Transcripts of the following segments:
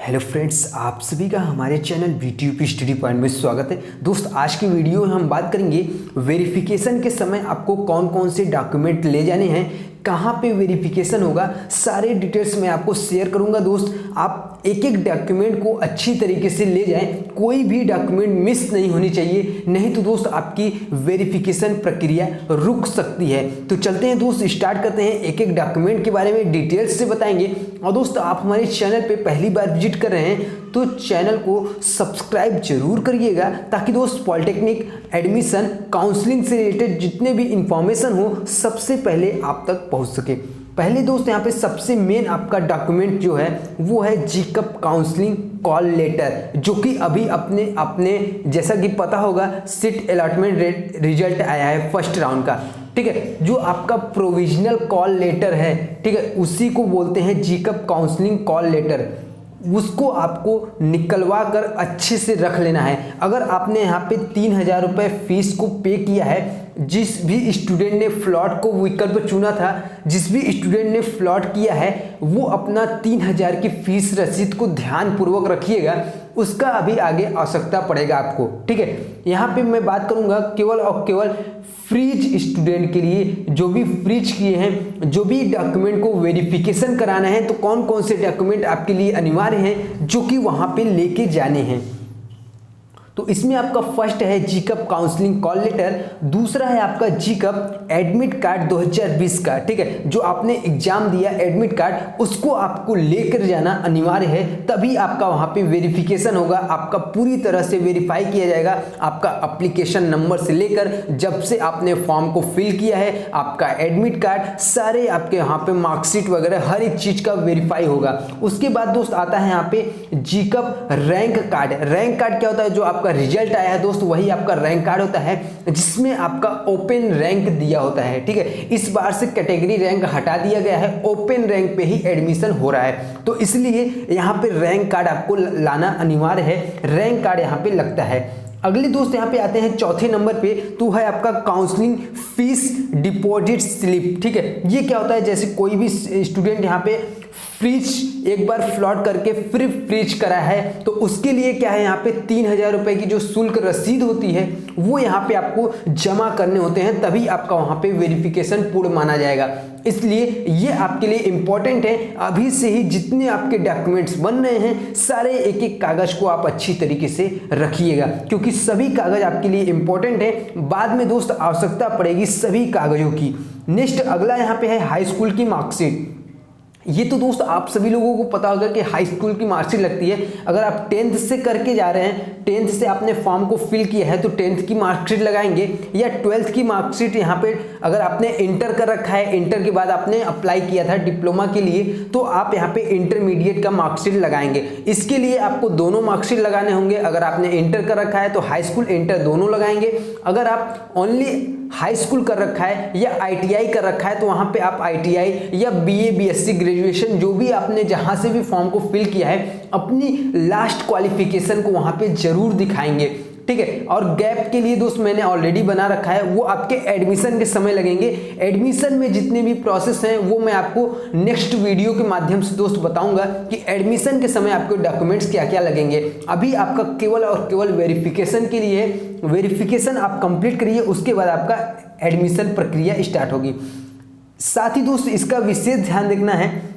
Hello friends, आप सभी का हमारे चैनल BTUP स्टडी पॉइंट में स्वागत है। दोस्त, आज की वीडियो में हम बात करेंगे वेरिफिकेशन के समय आपको कौन कौन से डॉक्यूमेंट ले जाने हैं, कहाँ पे वेरिफिकेशन होगा, सारे डिटेल्स मैं आपको शेयर करूंगा। दोस्त, आप एक एक डॉक्यूमेंट को अच्छी तरीके से ले जाएं, कोई भी डॉक्यूमेंट मिस नहीं होनी चाहिए, नहीं तो दोस्त आपकी वेरिफिकेशन प्रक्रिया रुक सकती है। तो चलते हैं दोस्त, स्टार्ट करते हैं, एक एक डॉक्यूमेंट के बारे में डिटेल्स से बताएंगे। और दोस्त, आप हमारे चैनल पे पहली बार विजिट कर रहे हैं तो चैनल को सब्सक्राइब जरूर करिएगा, ताकि दोस्त पॉलिटेक्निक एडमिशन काउंसलिंग से रिलेटेड जितने भी इंफॉर्मेशन हो सबसे पहले आप तक पहुंच सके। पहले दोस्त यहाँ पे सबसे मेन आपका डॉक्यूमेंट जो है वो है GCUP काउंसलिंग कॉल लेटर, जो कि अभी अपने जैसा कि पता होगा सीट अलॉटमेंट रिजल्ट आया है फर्स्ट राउंड का, ठीक है। जो आपका प्रोविजनल कॉल लेटर है, ठीक है, उसी को बोलते हैं GCUP काउंसलिंग कॉल लेटर। उसको आपको निकलवा कर अच्छे से रख लेना है। अगर आपने यहाँ पे 3,000 रुपये फीस को पे किया है, जिस भी स्टूडेंट ने फ्लॉट को विकल्प चुना था, जिस भी स्टूडेंट ने फ्लॉट किया है, वो अपना 3,000 की फीस रसीद को ध्यानपूर्वक रखिएगा, उसका अभी आगे आवश्यकता पड़ेगा आपको, ठीक है। यहाँ पे मैं बात करूँगा केवल और केवल फ्रीज स्टूडेंट के लिए, जो भी फ्रीज किए हैं, जो भी डॉक्यूमेंट को वेरिफिकेशन कराना है, तो कौन कौन से डॉक्यूमेंट आपके लिए अनिवार्य हैं जो कि वहाँ पे लेके जाने हैं। तो इसमें आपका फर्स्ट है GCUP काउंसलिंग कॉल लेटर, दूसरा है आपका GCUP एडमिट कार्ड 2020 का, ठीक है। जो आपने एग्जाम दिया एडमिट कार्ड, उसको आपको लेकर जाना अनिवार्य है, तभी आपका वहाँ पे वेरिफिकेशन होगा। आपका पूरी तरह से वेरीफाई किया जाएगा, आपका एप्लीकेशन नंबर से लेकर जब से आपने फॉर्म को फिल किया है, आपका एडमिट कार्ड, सारे आपके यहाँ पे मार्कशीट वगैरह हर एक चीज का वेरीफाई होगा। उसके बाद दोस्त आता है यहाँ पे GCUP rank card. Rank card क्या होता है? जो आपका रिजल्ट आया है दोस्त, वही आपका रैंक कार्ड होता है, जिसमें आपका ओपन रैंक दिया होता है, ठीक है। इस बार से कैटेगरी रैंक हटा दिया गया है, ओपन रैंक पे ही एडमिशन हो रहा है, तो इसलिए यहाँ पे रैंक कार्ड आपको लाना अनिवार्य है। रैंक कार्ड यहाँ पे लगता है। अगले दोस्त यहाँ पे आते हैं चौथे नंबर पे, तो है आपका काउंसलिंग फीस डिपॉजिट स्लिप, ठीक है। ये क्या होता है? जैसे कोई भी स्टूडेंट यहाँ पे फ्रीज एक बार फ्लॉट करके फिर फ्रीज करा है, तो उसके लिए क्या है, यहाँ पे 3,000 रुपए की जो शुल्क रसीद होती है वो यहाँ पे आपको जमा करने होते हैं, तभी आपका वहाँ पे वेरिफिकेशन पूर्ण माना जाएगा। इसलिए ये आपके लिए इंपॉर्टेंट है। अभी से ही जितने आपके डॉक्यूमेंट्स बन रहे हैं, सारे एक एक कागज को आप अच्छी तरीके से रखिएगा, क्योंकि सभी कागज आपके लिए इंपॉर्टेंट है। बाद में दोस्त आवश्यकता पड़ेगी सभी कागजों की। नेक्स्ट अगला यहाँ पे है हाई स्कूल की मार्कशीट। ये तो दोस्त आप सभी लोगों को पता होगा कि हाई स्कूल की मार्कशीट लगती है। अगर आप 10th से करके जा रहे हैं, 10th से आपने फॉर्म को फिल किया है, तो 10th की मार्कशीट लगाएंगे, या 12th की मार्कशीट यहाँ पे अगर आपने इंटर कर रखा है, इंटर के बाद आपने अप्लाई किया था डिप्लोमा के लिए, तो आप यहाँ पे इंटरमीडिएट का मार्कशीट लगाएंगे। इसके लिए आपको दोनों मार्कशीट लगाने होंगे। अगर आपने इंटर कर रखा है तो हाई स्कूल इंटर दोनों लगाएंगे। अगर आप ओनली हाई स्कूल कर रखा है या ITI कर रखा है, तो वहां पे आप ITI या BA BSc ग्रेजुएशन, जो भी आपने जहां से भी फॉर्म को फिल किया है, अपनी लास्ट क्वालिफिकेशन को वहां पे जरूर दिखाएंगे, ठीक है। और गैप के लिए दोस्त मैंने ऑलरेडी बना रखा है, वो आपके एडमिशन के समय लगेंगे। एडमिशन में जितने भी प्रोसेस हैं वो मैं आपको नेक्स्ट वीडियो के माध्यम से दोस्त बताऊंगा कि एडमिशन के समय आपके डॉक्यूमेंट्स क्या क्या लगेंगे। अभी आपका केवल और केवल वेरिफिकेशन के लिए, वेरिफिकेशन आप कंप्लीट करिए, उसके बाद आपका एडमिशन प्रक्रिया स्टार्ट होगी। साथ ही दोस्त इसका विशेष ध्यान रखना है,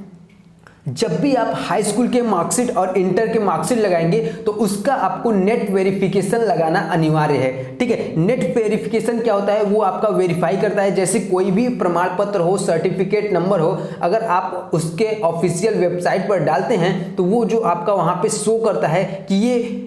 जब भी आप हाई स्कूल के मार्कशीट और इंटर के मार्कशीट लगाएंगे, तो उसका आपको नेट वेरिफिकेशन लगाना अनिवार्य है, ठीक है। नेट वेरिफिकेशन क्या होता है? वो आपका वेरीफाई करता है, जैसे कोई भी प्रमाण पत्र हो, सर्टिफिकेट नंबर हो, अगर आप उसके ऑफिशियल वेबसाइट पर डालते हैं, तो वो जो आपका वहां पे शो करता है कि ये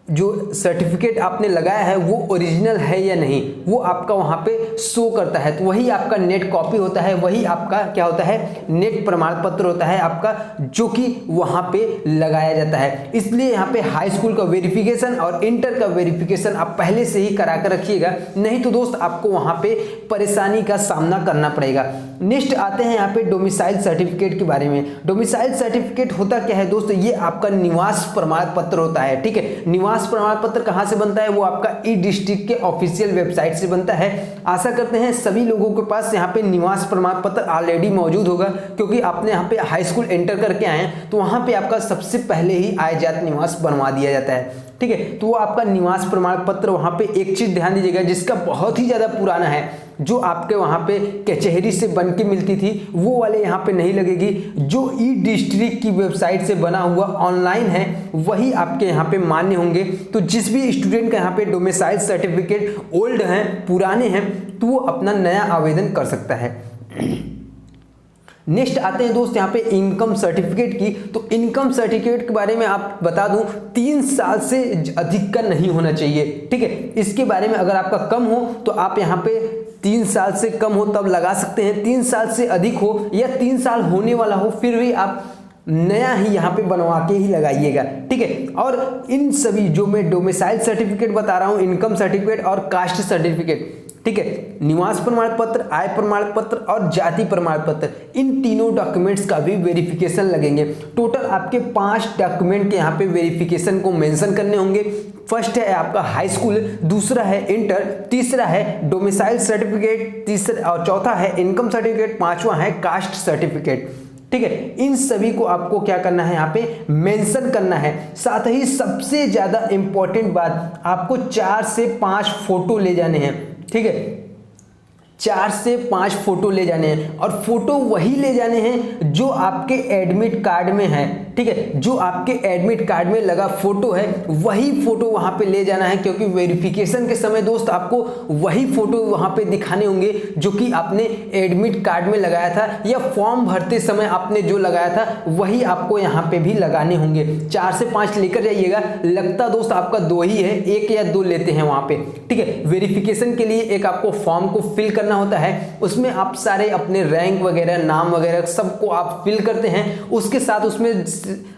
जो सर्टिफिकेट आपने लगाया है वो ओरिजिनल है या नहीं, वो आपका वहाँ पे शो करता है। तो वही आपका नेट कॉपी होता है, वही आपका क्या होता है, नेट प्रमाण पत्र होता है आपका, जो कि वहाँ पे लगाया जाता है। इसलिए यहाँ पे हाई स्कूल का वेरिफिकेशन और इंटर का वेरिफिकेशन आप पहले से ही करा कर रखिएगा, नहीं तो दोस्त आपको वहाँ पे परेशानी का सामना करना पड़ेगा। नेक्स्ट आते हैं यहाँ पे डोमिसाइल सर्टिफिकेट के बारे में। डोमिसाइल सर्टिफिकेट होता क्या है दोस्तों, ये आपका निवास प्रमाण पत्र होता है, ठीक है। निवास प्रमाण पत्र कहाँ से बनता है, वो आपका ई डिस्ट्रिक्ट के ऑफिशियल वेबसाइट से बनता है। आशा करते हैं सभी लोगों के पास यहाँ पे निवास प्रमाण पत्र ऑलरेडी मौजूद होगा, क्योंकि आपने यहाँ पे हाई स्कूल एंटर करके आए हैं तो वहाँ पे आपका सबसे पहले ही आय जात निवास बनवा दिया जाता है, ठीक है। तो वो आपका निवास प्रमाण पत्र वहाँ पे एक चीज ध्यान दीजिएगा, जिसका बहुत ही ज़्यादा पुराना है, जो आपके वहाँ पे कचहरी से बन के मिलती थी वो वाले यहाँ पे नहीं लगेगी। जो ई डिस्ट्रिक्ट की वेबसाइट से बना हुआ ऑनलाइन है वही आपके यहाँ पे मान्य होंगे। तो जिस भी स्टूडेंट का यहाँ पे डोमिसाइल सर्टिफिकेट ओल्ड हैं, पुराने हैं, तो वो अपना नया आवेदन कर सकता है। नेक्स्ट आते हैं दोस्त यहाँ पे इनकम सर्टिफिकेट की। तो इनकम सर्टिफिकेट के बारे में आप बता दूं, 3 साल से अधिक का नहीं होना चाहिए, ठीक है। इसके बारे में अगर आपका कम हो तो आप यहाँ पे 3 साल से कम हो तब लगा सकते हैं, 3 साल से अधिक हो या 3 साल होने वाला हो फिर भी आप नया ही यहाँ पे बनवा के ही लगाइएगा, ठीक है। और इन सभी जो मैं डोमिसाइल सर्टिफिकेट बता रहा हूँ, इनकम सर्टिफिकेट और कास्ट सर्टिफिकेट, ठीक है, निवास प्रमाण पत्र, आय प्रमाण पत्र और जाति प्रमाण पत्र, इन तीनों डॉक्यूमेंट्स का भी वेरिफिकेशन लगेंगे। टोटल आपके 5 डॉक्यूमेंट के यहाँ पे वेरिफिकेशन को मेंशन करने होंगे। फर्स्ट है आपका हाई स्कूल, दूसरा है इंटर, तीसरा है डोमिसाइल सर्टिफिकेट, तीसरा और चौथा है इनकम सर्टिफिकेट, पांचवा है कास्ट सर्टिफिकेट, ठीक है। इन सभी को आपको क्या करना है, यहाँ पे मेंशन करना है। साथ ही सबसे ज्यादा इंपॉर्टेंट बात, आपको 4 से 5 फोटो ले जाने हैं, ठीक है। 4 से 5 फोटो ले जाने हैं और फोटो वही ले जाने हैं जो आपके एडमिट कार्ड में है, ठीक है। जो आपके एडमिट कार्ड में लगा फोटो है वही फोटो वहां पे ले जाना है, क्योंकि वेरिफिकेशन के समय दोस्त आपको वही फोटो वहां पे दिखाने होंगे जो कि आपने एडमिट कार्ड में लगाया था, या फॉर्म भरते समय आपने जो लगाया था वही आपको यहाँ पे भी लगाने होंगे। 4 से 5 लेकर जाइएगा। लगता दोस्त आपका 2 ही है, 1 या 2 लेते हैं वहां पे, ठीक है। वेरिफिकेशन के लिए एक आपको फॉर्म को फिल करना होता है, उसमें आप सारे अपने रैंक वगैरह, नाम वगैरह सबको आप फिल करते हैं। उसके साथ उसमें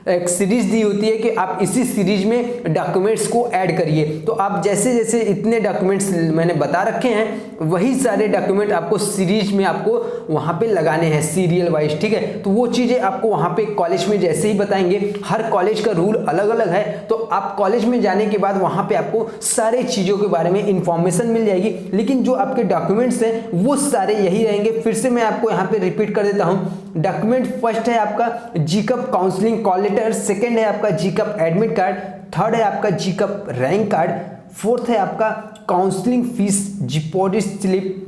एक सीरीज दी होती है कि आप इसी सीरीज में डॉक्यूमेंट्स को ऐड करिए। तो आप जैसे जैसे इतने डॉक्यूमेंट्स मैंने बता रखे हैं वही सारे डॉक्यूमेंट आपको सीरीज में आपको वहां पे लगाने हैं सीरियल वाइज, ठीक है। तो वो चीजें आपको वहां पे कॉलेज में जैसे ही बताएंगे। हर कॉलेज का रूल अलग अलग है, तो आप कॉलेज में जाने के बाद वहां पे आपको सारे चीजों के बारे में इंफॉर्मेशन मिल जाएगी, लेकिन जो आपके डॉक्यूमेंट्स हैं वो सारे यही रहेंगे। फिर से मैं आपको यहाँ पे रिपीट कर देता हूँ। डॉक्यूमेंट फर्स्ट है आपका जीकअप काउंसलिंग कॉल लेटर, सेकेंड है आपका जीकअप एडमिट कार्ड, थर्ड है आपका जीकअप रैंक कार्ड, फोर्थ है आपका counselling fees deposit slip,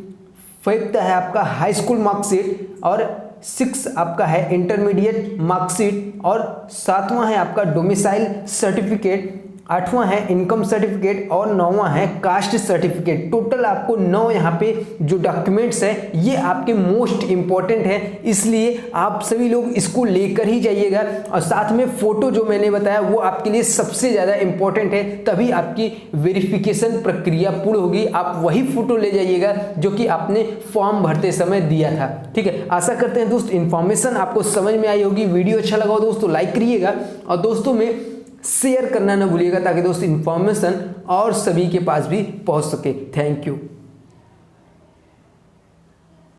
fifth है आपका हाई स्कूल मार्कशीट, और 6 आपका है इंटरमीडिएट मार्कशीट, और 7वां है आपका डोमिसाइल सर्टिफिकेट, 8वां है इनकम सर्टिफिकेट, और 9वां है कास्ट सर्टिफिकेट। टोटल आपको 9 यहाँ पे जो डॉक्यूमेंट्स है ये आपके मोस्ट इंपॉर्टेंट है, इसलिए आप सभी लोग इसको लेकर ही जाइएगा। और साथ में फोटो जो मैंने बताया वो आपके लिए सबसे ज़्यादा इंपॉर्टेंट है, तभी आपकी वेरिफिकेशन प्रक्रिया पूर्ण होगी। आप वही फोटो ले जाइएगा जो कि आपने फॉर्म भरते समय दिया था, ठीक है। आशा करते हैं दोस्त इन्फॉर्मेशन आपको समझ में आई होगी। वीडियो अच्छा लगा हो दोस्तों लाइक करिएगा और दोस्तों में शेयर करना ना भूलिएगा, ताकि दोस्त इन्फॉर्मेशन और सभी के पास भी पहुंच सके। Thank you.